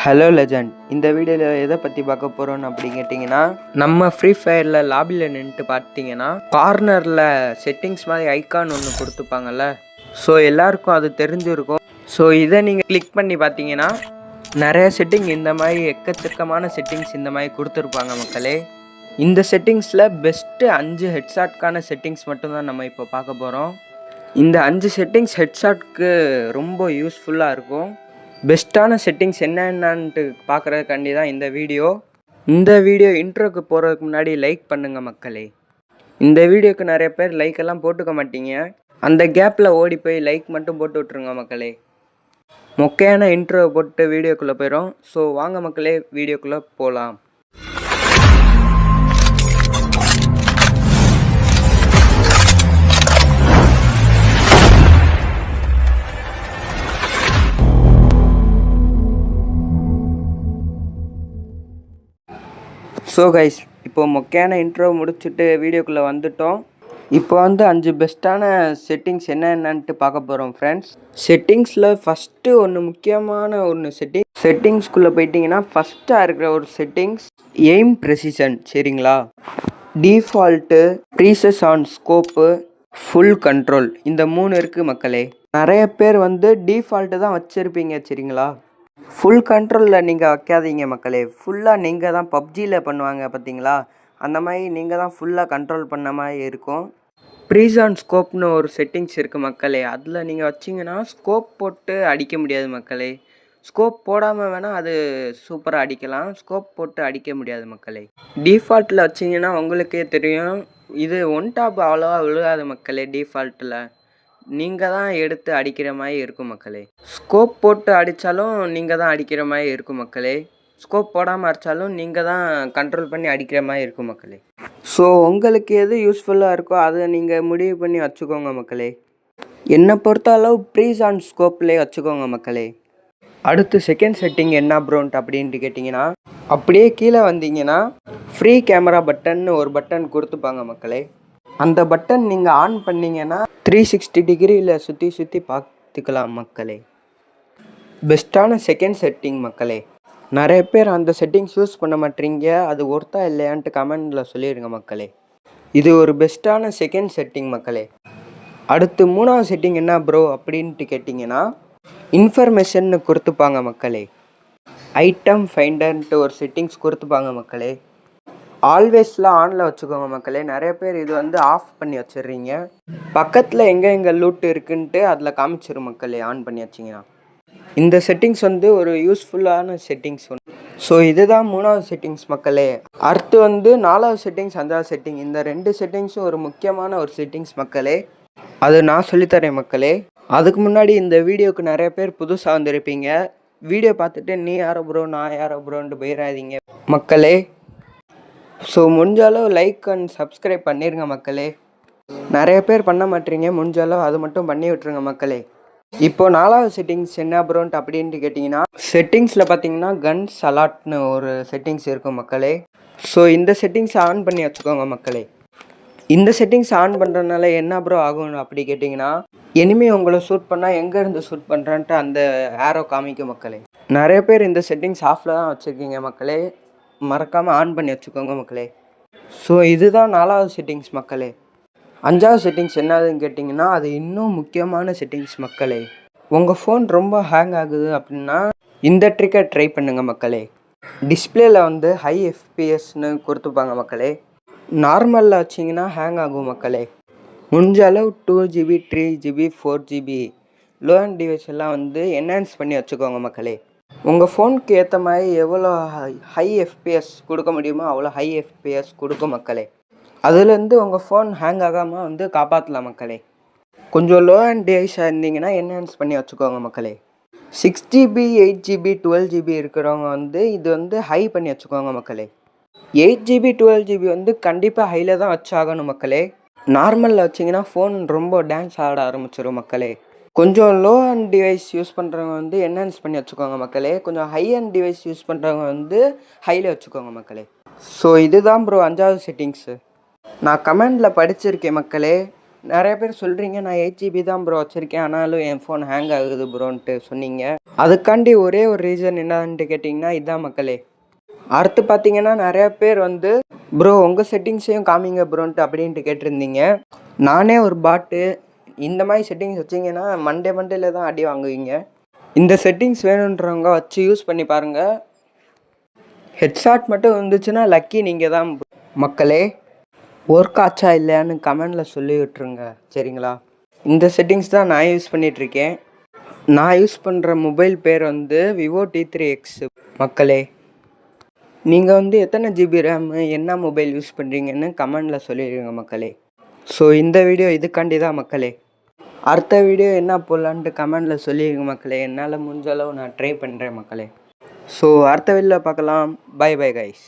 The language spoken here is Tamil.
ஹலோ லெஜண்ட், இந்த வீடியோவில் எதை பற்றி பார்க்க போகிறோன்னு அப்படி கேட்டிங்கன்னா, நம்ம ஃப்ரீ ஃபயரில் லாபியில் நின்றுட்டு பார்த்தீங்கன்னா கார்னரில் செட்டிங்ஸ் மாதிரி ஐக்கான் ஒன்று கொடுத்துப்பாங்கல்ல. ஸோ எல்லாருக்கும் அது தெரிஞ்சிருக்கும். ஸோ இதை நீங்கள் கிளிக் பண்ணி பார்த்தீங்கன்னா நிறைய செட்டிங் இந்த மாதிரி எக்கச்சக்கமான செட்டிங்ஸ் இந்த மாதிரி கொடுத்துருப்பாங்க மக்களே. இந்த செட்டிங்ஸில் பெஸ்ட்டு 5 ஹெட்ஷாட்கான செட்டிங்ஸ் மட்டும்தான் நம்ம இப்போ பார்க்க போகிறோம். இந்த 5 செட்டிங்ஸ் ஹெட்ஷாட்க்கு ரொம்ப யூஸ்ஃபுல்லாக இருக்கும். பெஸ்ட்டான செட்டிங்ஸ் என்னென்னான்ட்டு பார்க்குறதுக்காண்டி தான் இந்த வீடியோ. இந்த வீடியோ இன்ட்ரோக்கு போகிறதுக்கு முன்னாடி லைக் பண்ணுங்கள் மக்களே. இந்த வீடியோக்கு நிறைய பேர் லைக் எல்லாம் போட்டுக்க மாட்டீங்க. அந்த கேப்பில் ஓடி போய் லைக் மட்டும் போட்டு விட்ருங்க மக்களே. மொக்கையான இன்ட்ரோ போட்டு வீடியோக்குள்ளே போயிடும். ஸோ வாங்க மக்களே, வீடியோக்குள்ளே போகலாம். ஸோ கைஸ், இப்போது மொக்கையான இன்ட்ரோ முடிச்சுட்டு வீடியோக்குள்ளே வந்துட்டோம். இப்போ 5 பெஸ்ட்டான செட்டிங்ஸ் என்னென்னன்ட்டு பார்க்க போகிறோம் ஃப்ரெண்ட்ஸ். செட்டிங்ஸில் ஃபஸ்ட்டு முக்கியமான செட்டிங்ஸ்குள்ளே போயிட்டிங்கன்னா ஃபஸ்ட்டாக இருக்கிற ஒரு செட்டிங்ஸ் எய்ம் ப்ரெசிஷன். சரிங்களா? Default, precious on scope, full control, இந்த 3 இருக்குது மக்களே. நிறைய பேர் டிஃபால்ட்டு தான் வச்சுருப்பீங்க. சரிங்களா? ஃபுல் கண்ட்ரோலில் நீங்கள் வைக்காதீங்க மக்களே. ஃபுல்லாக நீங்கள் தான் பப்ஜியில் பண்ணுவாங்க பார்த்தீங்களா, அந்த மாதிரி நீங்கள் தான் ஃபுல்லாக கண்ட்ரோல் பண்ண மாதிரி இருக்கும். ப்ரீஸ் ஆன் ஸ்கோப்னு ஒரு செட்டிங்ஸ் இருக்குது மக்களே. அதில் நீங்கள் வச்சிங்கன்னா ஸ்கோப் போட்டு அடிக்க முடியாது மக்களே. ஸ்கோப் போடாமல் வேணால் அது சூப்பராக அடிக்கலாம், ஸ்கோப் போட்டு அடிக்க முடியாது மக்களே. டிஃபால்ட்டில் வச்சிங்கன்னா உங்களுக்கே தெரியும், இது ஒன் டாப் அவ்வளோவா விழுகாது மக்களே. டிஃபால்ட்டில் நீங்கள் தான் எடுத்து அடிக்கிற மாதிரி இருக்கும் மக்களே. ஸ்கோப் போட்டு அடித்தாலும் நீங்கள் தான் அடிக்கிற மாதிரி இருக்கும் மக்களே. ஸ்கோப் போடாமல் அடித்தாலும் நீங்கள் தான் கண்ட்ரோல் பண்ணி அடிக்கிற மாதிரி இருக்கும் மக்களே. ஸோ உங்களுக்கு எது யூஸ்ஃபுல்லாக இருக்கோ அதை நீங்கள் முடிவு பண்ணி வச்சுக்கோங்க மக்களே. என்னை பொறுத்த அளவு ப்ரீஸ் ஆன் ஸ்கோப்லேயே வச்சுக்கோங்க மக்களே. அடுத்து செகண்ட் செட்டிங் என்ன ப்ரோன்ட் அப்படின்ட்டு கேட்டிங்கன்னா, அப்படியே கீழே வந்தீங்கன்னா ஃப்ரீ கேமரா பட்டன் ஒரு பட்டன் கொடுத்துப்பாங்க மக்களே. அந்த பட்டன் நீங்கள் ஆன் பண்ணிங்கன்னா 360 டிகிரியில் சுற்றி பார்த்துக்கலாம் மக்களே. பெஸ்ட்டான செகண்ட் செட்டிங் மக்களே. நிறைய பேர் அந்த செட்டிங்ஸ் யூஸ் பண்ண மாட்டீங்க. அது ஒர்த்தா இல்லையான்ட்டு கமெண்டில் சொல்லிடுங்க மக்களே. இது ஒரு பெஸ்ட்டான செகண்ட் செட்டிங் மக்களே. அடுத்து 3வது செட்டிங் என்ன ப்ரோ அப்படின்ட்டு கேட்டிங்கன்னா, இன்ஃபர்மேஷன்னு கொடுத்துப்பாங்க மக்களே. ஐட்டம் ஃபைண்டர்ன்ட்டு ஒரு செட்டிங்ஸ் கொடுத்துப்பாங்க மக்களே. ஆல்வேஸ்லாம் ஆனில் வச்சுக்கோங்க மக்களே. நிறைய பேர் இது ஆஃப் பண்ணி வச்சிடுறீங்க. பக்கத்தில் எங்கே லூட் இருக்குன்ட்டு அதில் காமிச்சிடும் மக்களே, ஆன் பண்ணி வச்சிங்கன்னா. இந்த செட்டிங்ஸ் ஒரு யூஸ்ஃபுல்லான செட்டிங்ஸ் ஸோ இதுதான் 3வது செட்டிங்ஸ் மக்களே. அடுத்து 4வது செட்டிங்ஸ், 5வது செட்டிங், இந்த 2 செட்டிங்ஸும் ஒரு முக்கியமான ஒரு செட்டிங்ஸ் மக்களே. அது நான் சொல்லித்தரேன் மக்களே. அதுக்கு முன்னாடி இந்த வீடியோவுக்கு நிறைய பேர் புதுசாக வந்திருப்பீங்க. வீடியோ பார்த்துட்டு நீ யாரோ ப்ரோ நான் யாரோ ப்ரோன்ட்டு போயிடாதீங்க மக்களே. ஸோ முடிஞ்சாலும் லைக் அண்ட் சப்ஸ்கிரைப் பண்ணிடுங்க மக்களே. நிறைய பேர் பண்ண மாட்டீங்க, முடிஞ்சாலும் அது மட்டும் பண்ணி விட்டுருங்க மக்களே. இப்போ 4வது செட்டிங்ஸ் என்ன ப்ரோன்ட் அப்படின்ட்டு கேட்டிங்கன்னா, செட்டிங்ஸில் பார்த்தீங்கன்னா கன்ஸ் அலாட்னு ஒரு செட்டிங்ஸ் இருக்கும் மக்களே. ஸோ இந்த செட்டிங்ஸ் ஆன் பண்ணி வச்சுக்கோங்க மக்களே. இந்த செட்டிங்ஸ் ஆன் பண்ணுறதுனால என்ன ப்ரோ ஆகும் அப்படி கேட்டிங்கன்னா, எனிமி உங்களை ஷூட் பண்ணால் எங்கேருந்து ஷூட் பண்ணுறான்ட்டு அந்த ஏரோ காமிக்கும் மக்களே. நிறைய பேர் இந்த செட்டிங்ஸ் ஆஃபில் தான் வச்சுருக்கீங்க மக்களே. மறக்காமல் ஆன் பண்ணி வச்சுக்கோங்க மக்களே. ஸோ இதுதான் 4வது செட்டிங்ஸ் மக்களே. 5வது செட்டிங்ஸ் என்னதுன்னு கேட்டிங்கன்னா, அது இன்னும் முக்கியமான செட்டிங்ஸ் மக்களே. உங்கள் ஃபோன் ரொம்ப ஹேங் ஆகுது அப்படின்னா இந்த ட்ரிக்கை ட்ரை பண்ணுங்கள் மக்களே. டிஸ்பிளேயில் ஹை எஃபிஎஸ்னு கொடுத்துப்பாங்க மக்களே. நார்மலில் வச்சிங்கன்னா ஹேங் ஆகும் மக்களே. முடிஞ்ச அளவு 2GB 3GB 4GB low and device எல்லாம் என்ஹான்ஸ் பண்ணி வச்சுக்கோங்க மக்களே. உங்கள் ஃபோனுக்கு ஏற்ற மாதிரி எவ்வளோ ஹை எஃபிஎஸ் கொடுக்க முடியுமோ அவ்வளோ ஹை எஃபிஎஸ் கொடுக்கும் மக்களே. அதுலேருந்து உங்கள் ஃபோன் ஹேங் ஆகாமல் காப்பாற்றலாம் மக்களே. கொஞ்சம் லோ அண்ட் டிவைஸாக இருந்தீங்கன்னா என்ஹான்ஸ் பண்ணி வச்சுக்கோங்க மக்களே. 6GB 8GB 12GB இருக்கிறவங்க இது ஹை பண்ணி வச்சுக்கோங்க மக்களே. 8GB 12GB கண்டிப்பாக ஹையில் தான் வச்சாகணும் மக்களே. நார்மலில் வச்சிங்கன்னா ஃபோன் ரொம்ப டான்ஸ் ஆட ஆரம்பிச்சிடும் மக்களே. கொஞ்சம் லோ அண்ட் டிவைஸ் யூஸ் பண்ணுறவங்க என்ஹான்ஸ் பண்ணி வச்சுக்கோங்க மக்களே. கொஞ்சம் ஹை அண்ட் டிவைஸ் யூஸ் பண்ணுறவங்க ஹையில் வச்சுக்கோங்க மக்களே. ஸோ இதுதான் ப்ரோ 5வது செட்டிங்ஸு. நான் கமெண்டில் படிச்சிருக்கேன் மக்களே. நிறைய பேர் சொல்கிறீங்க நான் 8 GB தான் ப்ரோ வச்சுருக்கேன், ஆனாலும் என் ஃபோன் ஹேங் ஆகுது ப்ரோன்ட்டு சொன்னீங்க. அதுக்காண்டி ஒரே ஒரு ரீசன் என்னன்ட்டு கேட்டிங்கன்னா இதுதான் மக்களே. அடுத்து பார்த்தீங்கன்னா நிறையா பேர் வந்து ப்ரோ உங்கள் செட்டிங்ஸையும் காமிங்க ப்ரோன்ட்டு அப்படின்ட்டு கேட்டிருந்தீங்க. நானே ஒரு பாட்டு இந்த மாதிரி செட்டிங்ஸ் வச்சிங்கன்னா மண்டேல தான் அடி வாங்குவீங்க. இந்த செட்டிங்ஸ் வேணுன்றவங்க வச்சு யூஸ் பண்ணி பாருங்கள். ஹெட்ஷாட் மட்டும் வந்துச்சுன்னா லக்கி நீங்கள் தான் மக்களே. ஒர்க் ஆச்சா இல்லையான்னு கமெண்டில் சொல்லி விட்டுருங்க சரிங்களா. இந்த செட்டிங்ஸ் தான் நான் யூஸ் பண்ணிகிட்ருக்கேன். நான் யூஸ் பண்ணுற மொபைல் பேர் வந்து விவோ T3X மக்களே. நீங்கள் வந்து எத்தனை GB RAM என்ன மொபைல் யூஸ் பண்ணுறீங்கன்னு கமெண்டில் சொல்லிடுங்க மக்களே. ஸோ இந்த வீடியோ இதுக்காண்டி தான் மக்களே. அடுத்த வீடியோ என்ன போடலான்ட்டு கமெண்டில் சொல்லிடுங்க மக்களே. என்னால் முடிஞ்ச அளவு நான் ட்ரை பண்ணுறேன் மக்களே. ஸோ அடுத்த வீடியோவில் பார்க்கலாம். Bye guys.